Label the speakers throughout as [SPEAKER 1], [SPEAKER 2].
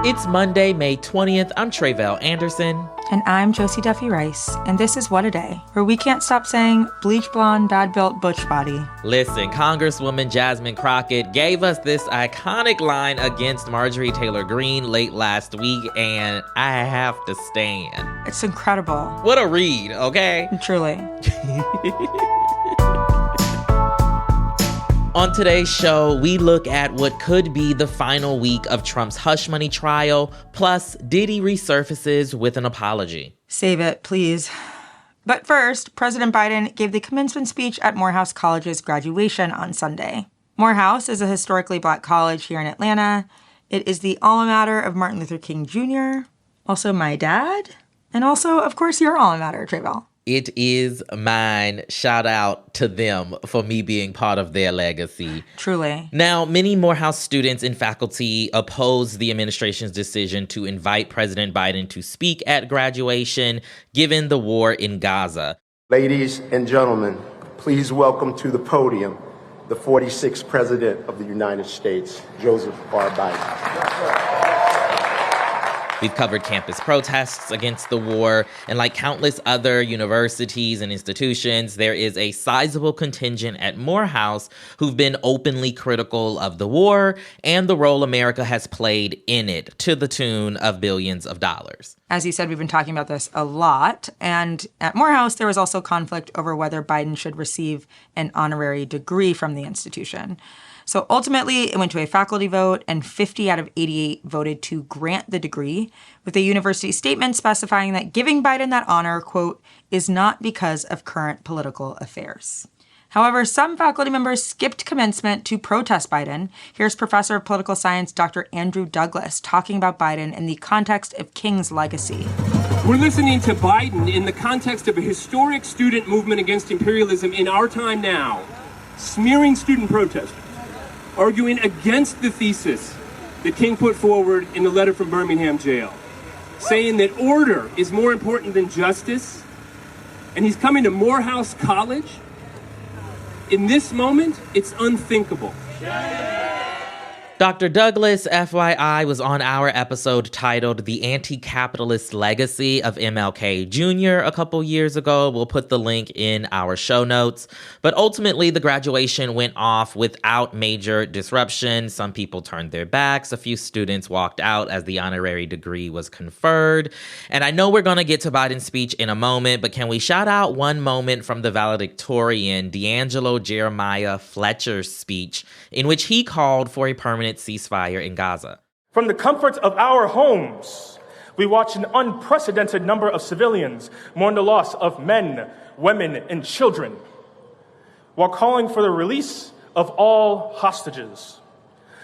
[SPEAKER 1] It's Monday, May 20th. I'm Tre'vell Anderson.
[SPEAKER 2] And I'm Josie Duffy Rice. And this is What a Day, where we can't stop saying bleach blonde, bad built butch body.
[SPEAKER 1] Listen, Congresswoman Jasmine Crockett gave us this iconic line against Marjorie Taylor Greene late last week, and I have to stand.
[SPEAKER 2] It's incredible.
[SPEAKER 1] What a read, okay?
[SPEAKER 2] Truly.
[SPEAKER 1] On today's show, we look at what could be the final week of Trump's hush money trial, plus Diddy resurfaces with an apology.
[SPEAKER 2] Save it, please. But first, President Biden gave the commencement speech at Morehouse College's graduation on Sunday. Morehouse is a historically black college here in Atlanta. It is the alma mater of Martin Luther King Jr., also my dad, and also, of course, your alma mater, Tre'vell.
[SPEAKER 1] It is mine. Shout out to them for me being part of their legacy.
[SPEAKER 2] Truly.
[SPEAKER 1] Now, many Morehouse students and faculty opposed the administration's decision to invite President Biden to speak at graduation, given the war in Gaza.
[SPEAKER 3] Ladies and gentlemen, please welcome to the podium the 46th President of the United States, Joseph R. Biden.
[SPEAKER 1] We've covered campus protests against the war, and like countless other universities and institutions, there is a sizable contingent at Morehouse who've been openly critical of the war and the role America has played in it, to the tune of billions of dollars.
[SPEAKER 2] As you said, we've been talking about this a lot, and at Morehouse, there was also conflict over whether Biden should receive an honorary degree from the institution. So ultimately, it went to a faculty vote, and 50 out of 88 voted to grant the degree, with a university statement specifying that giving Biden that honor, quote, is not because of current political affairs. However, some faculty members skipped commencement to protest Biden. Here's Professor of Political Science Dr. Andrew Douglas talking about Biden in the context of King's legacy.
[SPEAKER 4] We're listening to Biden in the context of a historic student movement against imperialism in our time now, smearing student protesters, arguing against the thesis that King put forward in the letter from Birmingham jail, saying that order is more important than justice, and he's coming to Morehouse College. In this moment, it's unthinkable.
[SPEAKER 1] Dr. Douglas, FYI, was on our episode titled The Anti-Capitalist Legacy of MLK Jr. a couple years ago. We'll put the link in our show notes. But ultimately, the graduation went off without major disruption. Some people turned their backs. A few students walked out as the honorary degree was conferred. And I know we're going to get to Biden's speech in a moment, but can we shout out one moment from the valedictorian, D'Angelo Jeremiah Fletcher's speech, in which he called for a permanent ceasefire in Gaza.
[SPEAKER 5] From the comfort of our homes, we watch an unprecedented number of civilians mourn the loss of men, women, and children, while calling for the release of all hostages.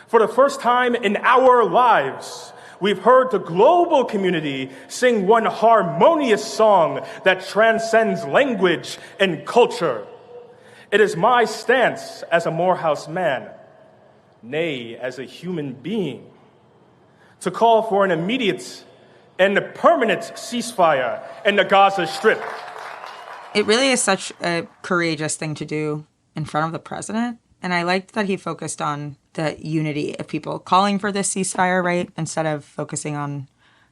[SPEAKER 5] For the first time in our lives, we've heard the global community sing one harmonious song that transcends language and culture. It is my stance as a Morehouse man, nay, as a human being, to call for an immediate and permanent ceasefire in the Gaza Strip.
[SPEAKER 2] It really is such a courageous thing to do in front of the president. And I liked that he focused on the unity of people calling for this ceasefire, right, instead of focusing on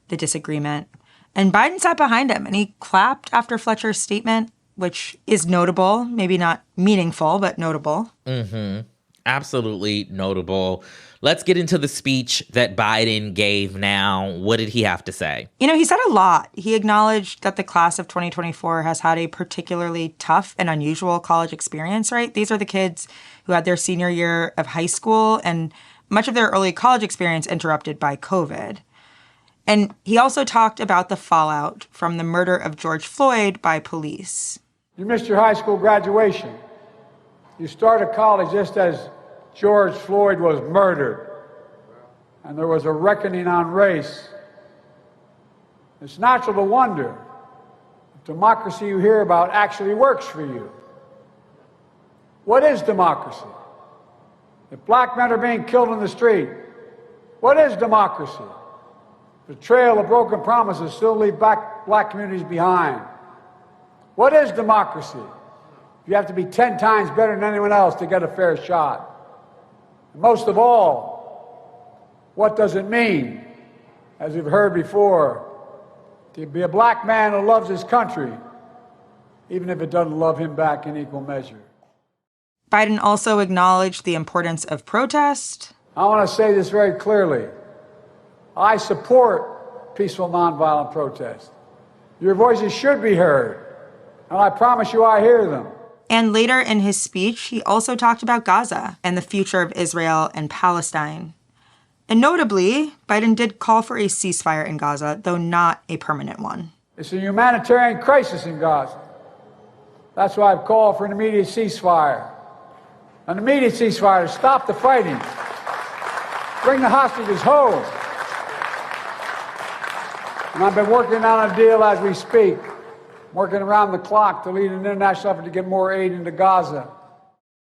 [SPEAKER 2] the disagreement. And Biden sat behind him, and he clapped after Fletcher's statement, which is notable, maybe not meaningful, but notable.
[SPEAKER 1] Mm-hmm. Absolutely notable. Let's get into the speech that Biden gave now. What did he have to say?
[SPEAKER 2] You know, he said a lot. He acknowledged that the class of 2024 has had a particularly tough and unusual college experience, right? These are the kids who had their senior year of high school and much of their early college experience interrupted by COVID. And he also talked about the fallout from the murder of George Floyd by police.
[SPEAKER 6] You missed your high school graduation. You started college just as George Floyd was murdered, and there was a reckoning on race. It's natural to wonder if democracy you hear about actually works for you. What is democracy? If black men are being killed in the street, what is democracy? The trail of broken promises still leave black communities behind. What is democracy? You have to be 10 times better than anyone else to get a fair shot. And most of all, what does it mean as we've heard before, to be a black man who loves his country, even if it doesn't love him back in equal measure.
[SPEAKER 2] Biden also acknowledged the importance of protest.
[SPEAKER 6] I want to say this very clearly. I support peaceful, nonviolent protest. Your voices should be heard, and I promise you I hear them.
[SPEAKER 2] And later in his speech, he also talked about Gaza and the future of Israel and Palestine. And notably, Biden did call for a ceasefire in Gaza, though not a permanent one.
[SPEAKER 6] It's a humanitarian crisis in Gaza. That's why I've called for an immediate ceasefire. An immediate ceasefire to stop the fighting. Bring the hostages home. And I've been working on a deal as we speak, working around the clock to lead an international effort to get more aid into Gaza.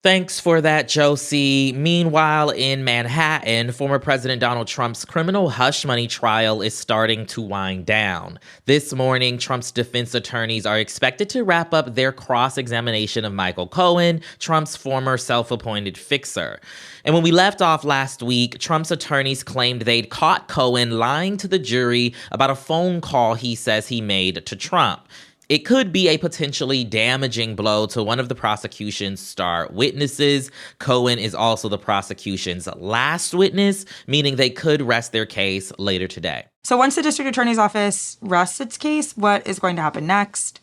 [SPEAKER 1] Thanks for that, Josie. Meanwhile, in Manhattan, former President Donald Trump's criminal hush money trial is starting to wind down. This morning, Trump's defense attorneys are expected to wrap up their cross-examination of Michael Cohen, Trump's former self-appointed fixer. And when we left off last week, Trump's attorneys claimed they'd caught Cohen lying to the jury about a phone call he says he made to Trump. It could be a potentially damaging blow to one of the prosecution's star witnesses. Cohen is also the prosecution's last witness, meaning they could rest their case later today.
[SPEAKER 2] So once the district attorney's office rests its case, what is going to happen next?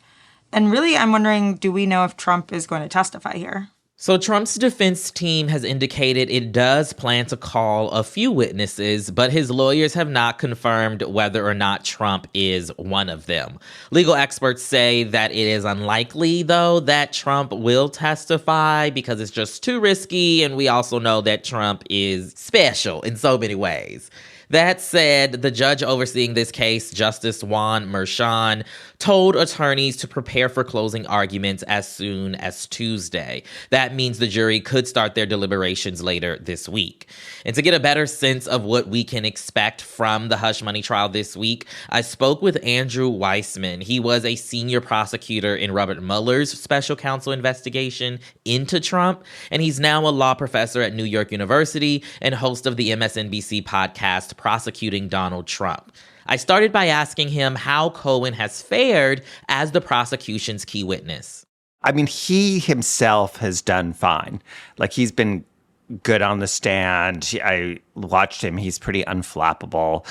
[SPEAKER 2] And really, I'm wondering, do we know if Trump is going to testify here?
[SPEAKER 1] So Trump's defense team has indicated it does plan to call a few witnesses, but his lawyers have not confirmed whether or not Trump is one of them. Legal experts say that it is unlikely, though, that Trump will testify because it's just too risky, and we also know that Trump is special in so many ways. That said, the judge overseeing this case, Justice Juan Merchan, told attorneys to prepare for closing arguments as soon as Tuesday. That means the jury could start their deliberations later this week. And to get a better sense of what we can expect from the hush money trial this week, I spoke with Andrew Weissmann. He was a senior prosecutor in Robert Mueller's special counsel investigation into Trump, and he's now a law professor at New York University and host of the MSNBC podcast Prosecuting Donald Trump. I started by asking him how Cohen has fared as the prosecution's key witness.
[SPEAKER 7] I mean, he himself has done fine. Like, he's been good on the stand. I watched him. He's pretty unflappable,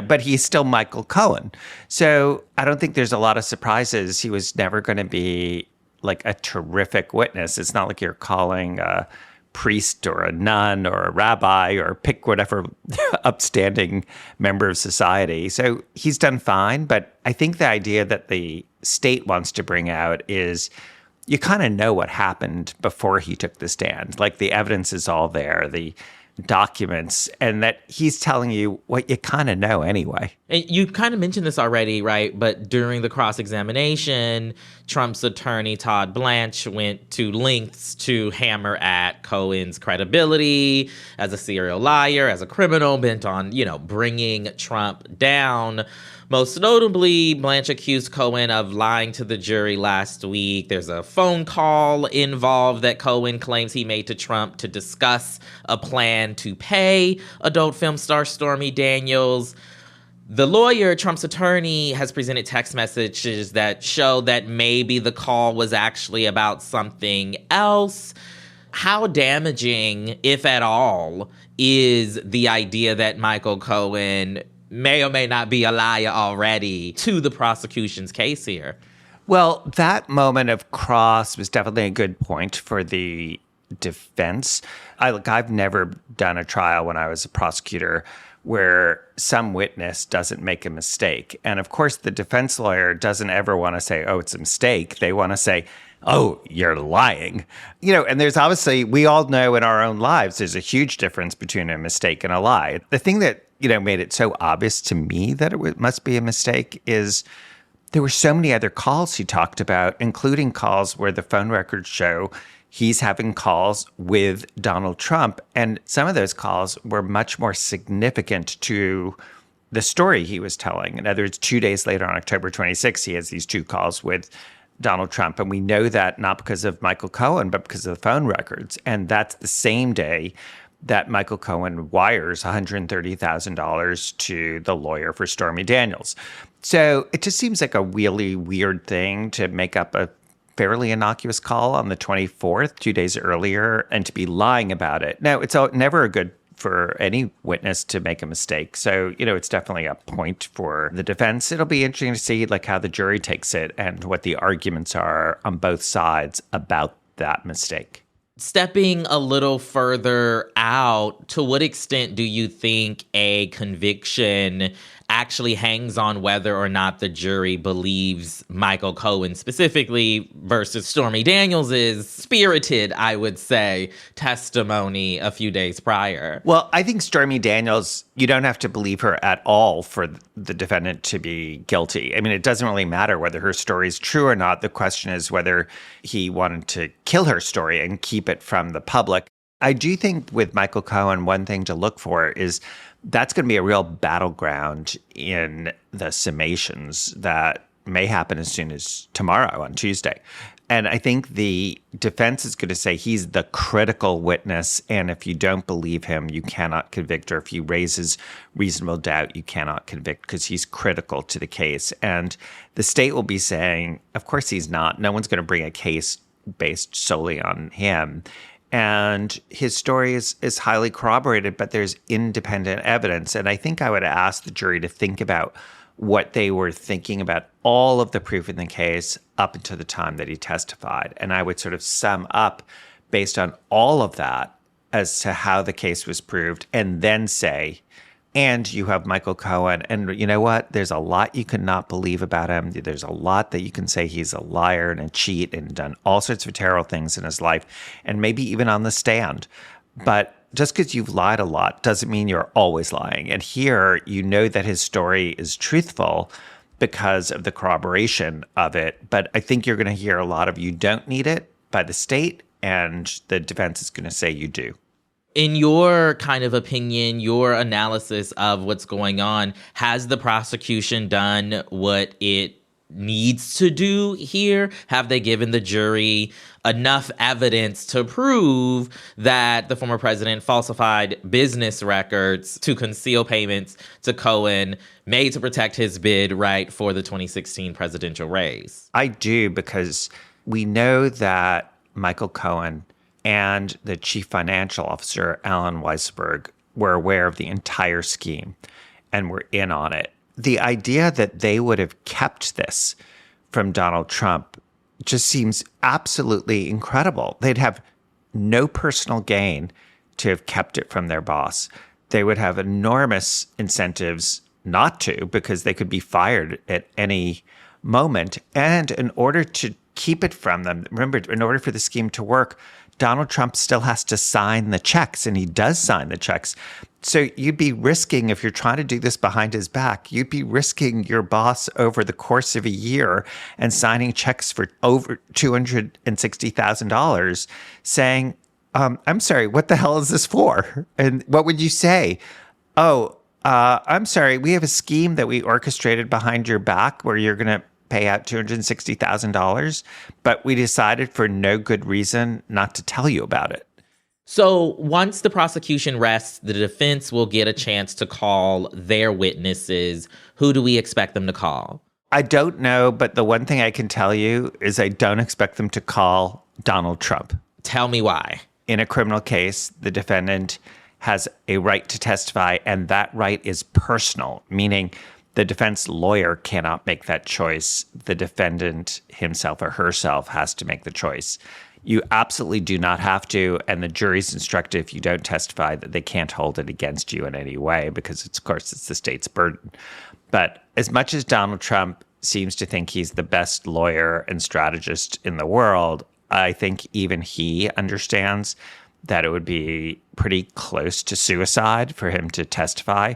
[SPEAKER 7] but he's still Michael Cohen. So I don't think there's a lot of surprises. He was never going to be like a terrific witness. It's not like you're calling a priest or a nun or a rabbi or pick whatever upstanding member of society. So he's done fine. But I think the idea that the state wants to bring out is you kind of know what happened before he took the stand. Like, the evidence is all there, the documents, and that he's telling you what you kind of know anyway.
[SPEAKER 1] And you kind of mentioned this already, right? But during the cross-examination, Trump's attorney, Todd Blanche, went to lengths to hammer at Cohen's credibility as a serial liar, as a criminal, bent on, bringing Trump down. Most notably, Blanche accused Cohen of lying to the jury last week. There's a phone call involved that Cohen claims he made to Trump to discuss a plan to pay adult film star Stormy Daniels. The lawyer, Trump's attorney, has presented text messages that show that maybe the call was actually about something else. How damaging, if at all, is the idea that Michael Cohen may or may not be a liar already to the prosecution's case here?
[SPEAKER 7] Well, that moment of cross was definitely a good point for the defense. I've never done a trial when I was a prosecutor where some witness doesn't make a mistake. And of course, the defense lawyer doesn't ever want to say, oh, it's a mistake. They want to say, oh, you're lying. And there's obviously, we all know in our own lives, there's a huge difference between a mistake and a lie. The thing that made it so obvious to me that it must be a mistake is there were so many other calls he talked about, including calls where the phone records show he's having calls with Donald Trump. And some of those calls were much more significant to the story he was telling. In other words, 2 days later on October 26th, he has these 2 calls with Donald Trump. And we know that not because of Michael Cohen, but because of the phone records. And that's the same day that Michael Cohen wires $130,000 to the lawyer for Stormy Daniels. So it just seems like a really weird thing to make up a fairly innocuous call on the 24th, 2 days earlier, and to be lying about it. Now, it's never a good for any witness to make a mistake. So, it's definitely a point for the defense. It'll be interesting to see how the jury takes it and what the arguments are on both sides about that mistake.
[SPEAKER 1] Stepping a little further out, to what extent do you think a conviction actually hangs on whether or not the jury believes Michael Cohen specifically versus Stormy Daniels' spirited, I would say, testimony a few days prior?
[SPEAKER 7] Well, I think Stormy Daniels, you don't have to believe her at all for the defendant to be guilty. I mean, it doesn't really matter whether her story is true or not. The question is whether he wanted to kill her story and keep it from the public. I do think with Michael Cohen, one thing to look for is that's going to be a real battleground in the summations that may happen as soon as tomorrow on Tuesday. And I think the defense is going to say he's the critical witness, and if you don't believe him, you cannot convict, or if he raises reasonable doubt, you cannot convict because he's critical to the case. And the state will be saying, of course he's not. No one's going to bring a case based solely on him. And his story is highly corroborated, but there's independent evidence. And I think I would ask the jury to think about what they were thinking about all of the proof in the case up until the time that he testified. And I would sort of sum up based on all of that as to how the case was proved, and then say, and you have Michael Cohen, and you know what? There's a lot you cannot believe about him. There's a lot that you can say he's a liar and a cheat and done all sorts of terrible things in his life, and maybe even on the stand. But just because you've lied a lot doesn't mean you're always lying. And here, you know that his story is truthful because of the corroboration of it. But I think you're going to hear a lot of you don't need it by the state, and the defense is going to say you do.
[SPEAKER 1] In your kind of opinion, your analysis of what's going on, has the prosecution done what it needs to do here? Have they given the jury enough evidence to prove that the former president falsified business records to conceal payments to Cohen made to protect his bid, right, for the 2016 presidential race?
[SPEAKER 7] I do, because we know that Michael Cohen and the chief financial officer, Alan Weisberg, were aware of the entire scheme and were in on it. The idea that they would have kept this from Donald Trump just seems absolutely incredible. They'd have no personal gain to have kept it from their boss. They would have enormous incentives not to, because they could be fired at any moment. And in order to keep it from them, remember, in order for the scheme to work, Donald Trump still has to sign the checks, and he does sign the checks. So you'd be risking, if you're trying to do this behind his back, you'd be risking your boss over the course of a year and signing checks for over $260,000 saying, I'm sorry, what the hell is this for? And what would you say? I'm sorry, we have a scheme that we orchestrated behind your back where you're going to pay out $260,000, but we decided for no good reason not to tell you about it.
[SPEAKER 1] So once the prosecution rests, the defense will get a chance to call their witnesses. Who do we expect them to call?
[SPEAKER 7] I don't know, but the one thing I can tell you is I don't expect them to call Donald Trump.
[SPEAKER 1] Tell me why.
[SPEAKER 7] In a criminal case, the defendant has a right to testify, and that right is personal, meaning the defense lawyer cannot make that choice. The defendant himself or herself has to make the choice. You absolutely do not have to, and the jury's instructed if you don't testify that they can't hold it against you in any way because, of course, it's the state's burden. But as much as Donald Trump seems to think he's the best lawyer and strategist in the world, I think even he understands that it would be pretty close to suicide for him to testify.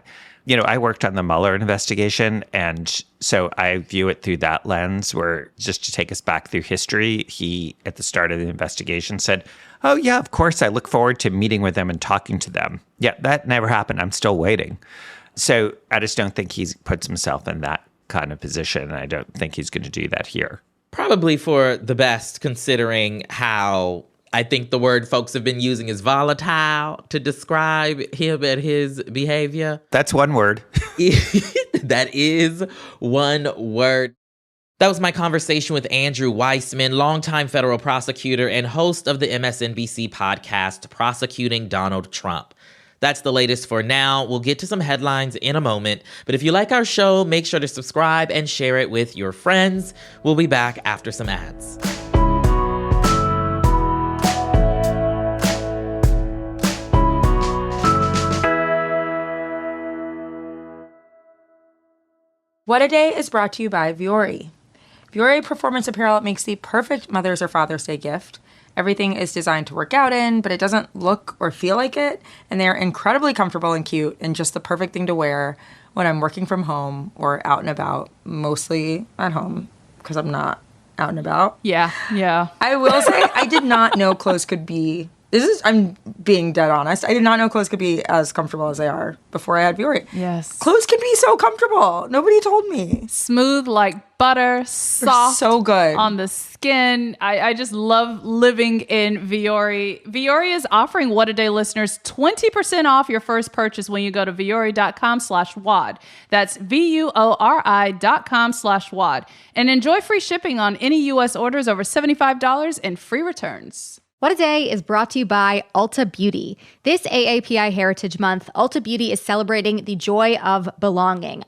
[SPEAKER 7] You know, I worked on the Mueller investigation, and so I view it through that lens where, just to take us back through history, he, at the start of the investigation, said, oh, yeah, of course, I look forward to meeting with them and talking to them. Yeah, that never happened. I'm still waiting. So I just don't think he puts himself in that kind of position, and I don't think he's going to do that here.
[SPEAKER 1] Probably for the best, considering how I think the word folks have been using is volatile to describe him and his behavior.
[SPEAKER 7] That's one word.
[SPEAKER 1] That is one word. That was my conversation with Andrew Weissmann, longtime federal prosecutor and host of the MSNBC podcast, Prosecuting Donald Trump. That's the latest for now. We'll get to some headlines in a moment. But if you like our show, make sure to subscribe and share it with your friends. We'll be back after some ads.
[SPEAKER 2] What a Day is brought to you by Vuori. Vuori Performance Apparel makes the perfect Mother's or Father's Day gift. Everything is designed to work out in, but it doesn't look or feel like it. And they're incredibly comfortable and cute and just the perfect thing to wear when I'm working from home or out and about, mostly at home because I'm not out and about.
[SPEAKER 8] Yeah.
[SPEAKER 2] I will say I did not know clothes could be... I'm being dead honest. I did not know clothes could be as comfortable as they are before I had Vuori.
[SPEAKER 8] Yes.
[SPEAKER 2] Clothes can be so comfortable. Nobody told me.
[SPEAKER 8] Smooth like butter, soft.
[SPEAKER 2] So good.
[SPEAKER 8] On the skin. I just love living in Vuori. Vuori is offering What a Day listeners 20% off your first purchase when you go to vuori.com/WAD. That's VUORI.com/WAD. And enjoy free shipping on any U.S. orders over $75 and free returns.
[SPEAKER 9] What a Day is brought to you by Ulta Beauty. This AAPI Heritage Month, Ulta Beauty is celebrating the joy of belonging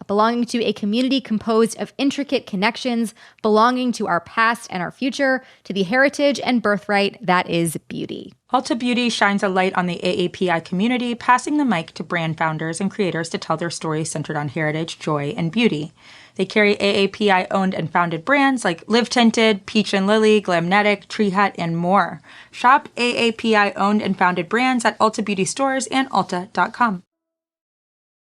[SPEAKER 9] to a community composed of intricate connections, belonging to our past and our future, to the heritage and birthright that is beauty.
[SPEAKER 2] Ulta Beauty shines a light on the AAPI community, passing the mic to brand founders and creators to tell their stories centered on heritage, joy, and beauty. They carry AAPI-owned and founded brands like Live Tinted, Peach and Lily, Glamnetic, Tree Hut, and more. Shop AAPI-owned and founded brands at Ulta Beauty stores and Ulta.com.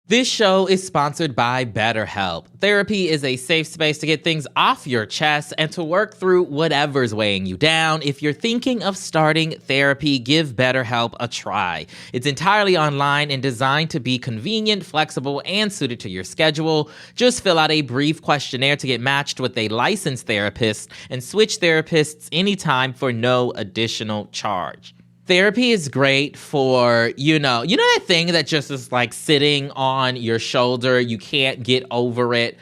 [SPEAKER 1] This show is sponsored by BetterHelp. Therapy is a safe space to get things off your chest and to work through whatever's weighing you down. If you're thinking of starting therapy, give BetterHelp a try. It's entirely online and designed to be convenient, flexible, and suited to your schedule. Just fill out a brief questionnaire to get matched with a licensed therapist and switch therapists anytime for no additional charge. Therapy is great for, you know that thing that just is like sitting on your shoulder, you can't get over it,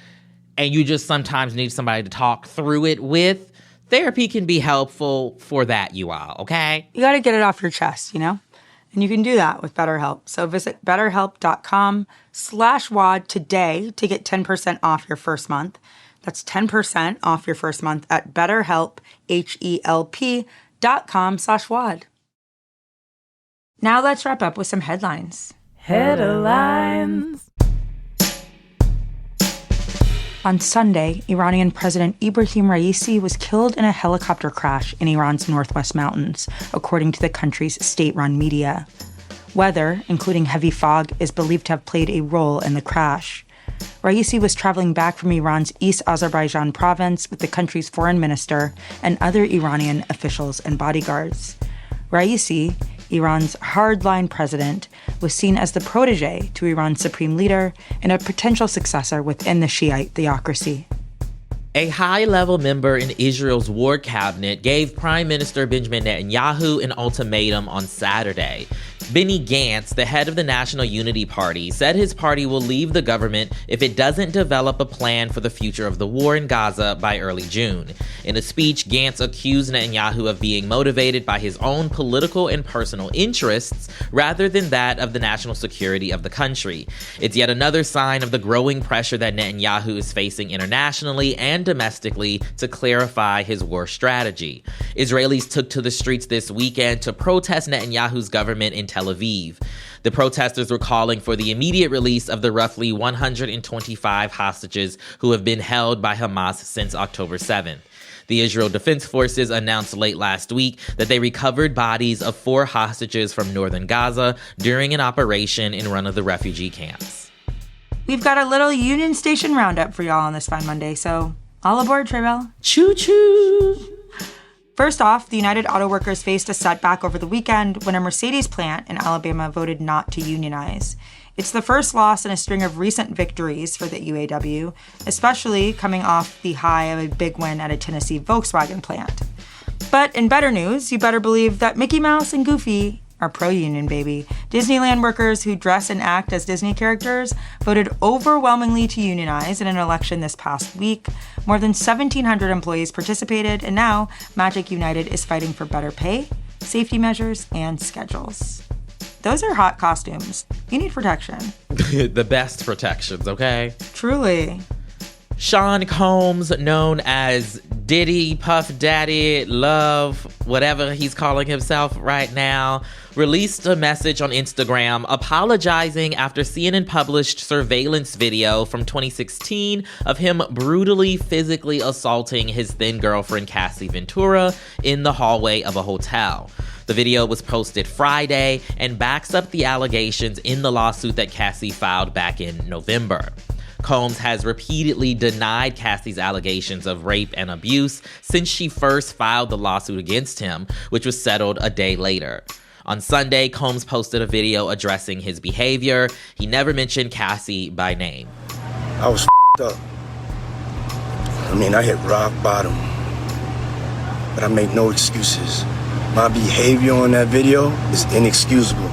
[SPEAKER 1] and you just sometimes need somebody to talk through it with? Therapy can be helpful for that, you all, okay?
[SPEAKER 2] You got to get it off your chest, And you can do that with BetterHelp. So visit betterhelp.com/WAD today to get 10% off your first month. That's 10% off your first month at betterhelp, HELP.com/WAD. Now let's wrap up with some headlines.
[SPEAKER 8] Headlines.
[SPEAKER 2] On Sunday, Iranian President Ebrahim Raisi was killed in a helicopter crash in Iran's northwest mountains, according to the country's state-run media. Weather, including heavy fog, is believed to have played a role in the crash. Raisi was traveling back from Iran's East Azerbaijan province with the country's foreign minister and other Iranian officials and bodyguards. Raisi, Iran's hardline president, was seen as the protege to Iran's supreme leader and a potential successor within the Shiite theocracy.
[SPEAKER 1] A high-level member in Israel's war cabinet gave Prime Minister Benjamin Netanyahu an ultimatum on Saturday. Benny Gantz, the head of the National Unity Party, said his party will leave the government if it doesn't develop a plan for the future of the war in Gaza by early June. In a speech, Gantz accused Netanyahu of being motivated by his own political and personal interests rather than that of the national security of the country. It's yet another sign of the growing pressure that Netanyahu is facing internationally and domestically to clarify his war strategy. Israelis took to the streets this weekend to protest Netanyahu's government in Tel Aviv. The protesters were calling for the immediate release of the roughly 125 hostages who have been held by Hamas since October 7th. The Israel Defense Forces announced late last week that they recovered bodies of 4 hostages from northern Gaza during an operation in one of the refugee camps.
[SPEAKER 2] We've got a little Union Station roundup for y'all on this fine Monday, so all aboard, Traybell.
[SPEAKER 1] Choo-choo!
[SPEAKER 2] First off, the United Auto Workers faced a setback over the weekend when a Mercedes plant in Alabama voted not to unionize. It's the first loss in a string of recent victories for the UAW, especially coming off the high of a big win at a Tennessee Volkswagen plant. But in better news, you better believe that Mickey Mouse and Goofy are pro-union, baby. Disneyland workers who dress and act as Disney characters voted overwhelmingly to unionize in an election this past week. More than 1,700 employees participated, and now Magic United is fighting for better pay, safety measures, and schedules. Those are hot costumes. You need protection.
[SPEAKER 1] The best protections, okay?
[SPEAKER 2] Truly.
[SPEAKER 1] Sean Combs, known as Diddy, Puff Daddy, Love, whatever he's calling himself right now, released a message on Instagram apologizing after CNN published surveillance video from 2016 of him brutally physically assaulting his then girlfriend Cassie Ventura in the hallway of a hotel. The video was posted Friday and backs up the allegations in the lawsuit that Cassie filed back in November. Combs has repeatedly denied Cassie's allegations of rape and abuse since she first filed the lawsuit against him, which was settled a day later. On Sunday, Combs posted a video addressing his behavior. He never mentioned Cassie by name.
[SPEAKER 10] I was up. I mean, I hit rock bottom, but I make no excuses. My behavior on that video is inexcusable.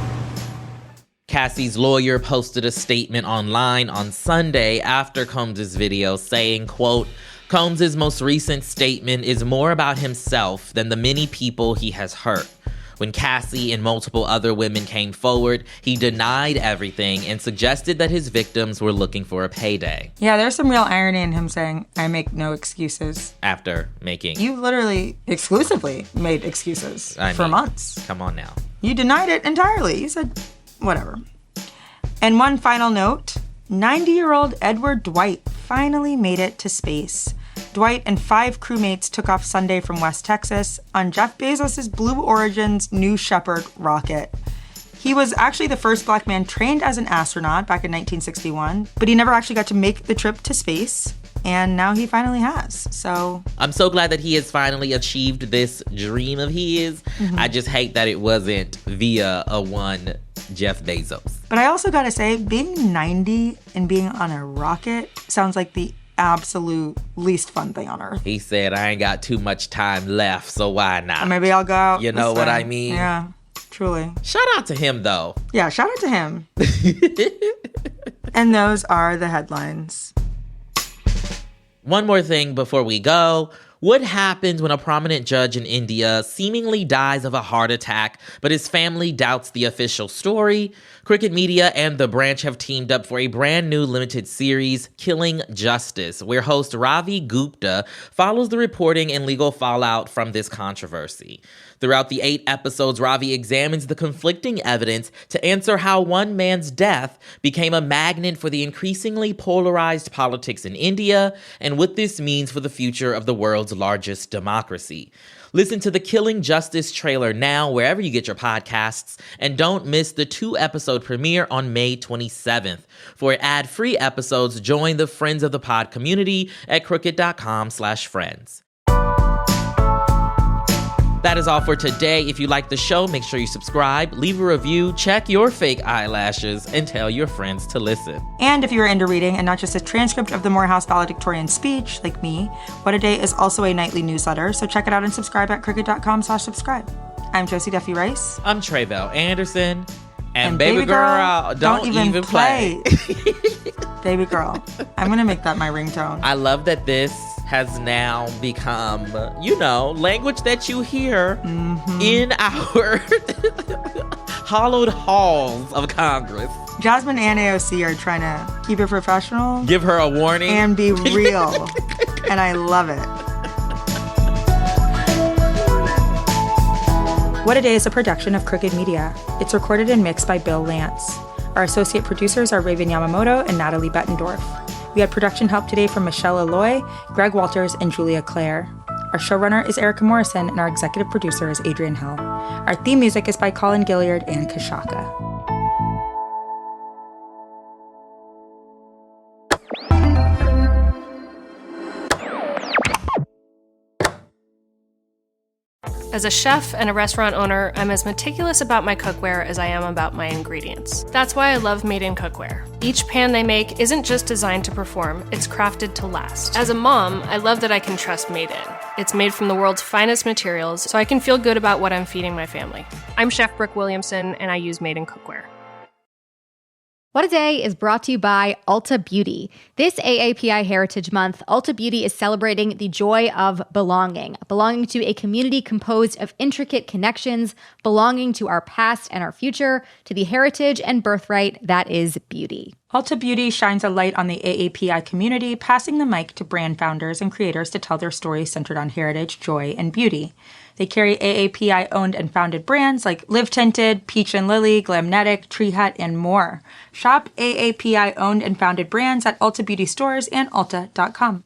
[SPEAKER 1] Cassie's lawyer posted a statement online on Sunday after Combs' video saying, quote, Combs' most recent statement is more about himself than the many people he has hurt. When Cassie and multiple other women came forward, he denied everything and suggested that his victims were looking for a payday.
[SPEAKER 2] Yeah, there's some real irony in him saying, I make no excuses.
[SPEAKER 1] After making...
[SPEAKER 2] You literally exclusively made excuses for months.
[SPEAKER 1] Come on now.
[SPEAKER 2] You denied it entirely. You said, whatever. And one final note, 90-year-old Edward Dwight finally made it to space. Dwight and 5 crewmates took off Sunday from West Texas on Jeff Bezos' Blue Origin's New Shepard rocket. He was actually the first black man trained as an astronaut back in 1961, but he never actually got to make the trip to space. And now he finally has, so...
[SPEAKER 1] I'm so glad that he has finally achieved this dream of his. Mm-hmm. I just hate that it wasn't via a one Jeff Bezos.
[SPEAKER 2] But I also gotta say, being 90 and being on a rocket sounds like the absolute least fun thing on Earth.
[SPEAKER 1] He said, I ain't got too much time left, so why not?
[SPEAKER 2] Or maybe I'll go out.
[SPEAKER 1] You know what I mean?
[SPEAKER 2] Yeah, truly.
[SPEAKER 1] Shout out to him, though.
[SPEAKER 2] Yeah, shout out to him. And those are the headlines.
[SPEAKER 1] One more thing before we go. What happens when a prominent judge in India seemingly dies of a heart attack, but his family doubts the official story? Cricket Media and The Branch have teamed up for a brand new limited series, Killing Justice, where host Ravi Gupta follows the reporting and legal fallout from this controversy. Throughout the 8 episodes, Ravi examines the conflicting evidence to answer how one man's death became a magnet for the increasingly polarized politics in India and what this means for the future of the world's largest democracy. Listen to the Killing Justice trailer now wherever you get your podcasts, and don't miss the 2-episode premiere on May 27th. For ad-free episodes, join the Friends of the Pod community at crooked.com/friends. That is all for today. If you like the show, make sure you subscribe, leave a review, check your fake eyelashes, and tell your friends to listen.
[SPEAKER 2] And if you are into reading and not just a transcript of the Morehouse valedictorian speech, like me, What a Day is also a nightly newsletter, so check it out and subscribe at crooked.com/subscribe. I'm Josie Duffy Rice.
[SPEAKER 1] I'm Tre'vell Anderson. And baby girl, don't even play.
[SPEAKER 2] Baby girl. I'm going to make that my ringtone.
[SPEAKER 1] I love that this has now become, language that you hear in our hollowed halls of Congress.
[SPEAKER 2] Jasmine and AOC are trying to keep it professional.
[SPEAKER 1] Give her a warning.
[SPEAKER 2] And be real. And I love it. What a Day is a production of Crooked Media. It's recorded and mixed by Bill Lance. Our associate producers are Raven Yamamoto and Natalie Bettendorf. We had production help today from Michelle Alloy, Greg Walters, and Julia Clare. Our showrunner is Erica Morrison, and our executive producer is Adrian Hill. Our theme music is by Colin Gilliard and Kashaka.
[SPEAKER 11] As a chef and a restaurant owner, I'm as meticulous about my cookware as I am about my ingredients. That's why I love Made in Cookware. Each pan they make isn't just designed to perform, it's crafted to last. As a mom, I love that I can trust Made in. It's made from the world's finest materials, so I can feel good about what I'm feeding my family. I'm Chef Brooke Williamson, and I use Made in Cookware.
[SPEAKER 9] What a Day is brought to you by Ulta Beauty. This AAPI Heritage Month, Ulta Beauty is celebrating the joy of belonging to a community composed of intricate connections, belonging to our past and our future, to the heritage and birthright that is beauty.
[SPEAKER 2] Ulta Beauty shines a light on the AAPI community, passing the mic to brand founders and creators to tell their stories centered on heritage, joy, and beauty. They carry AAPI-owned and founded brands like Live Tinted, Peach and Lily, Glamnetic, Tree Hut, and more. Shop AAPI-owned and founded brands at Ulta Beauty stores and Ulta.com.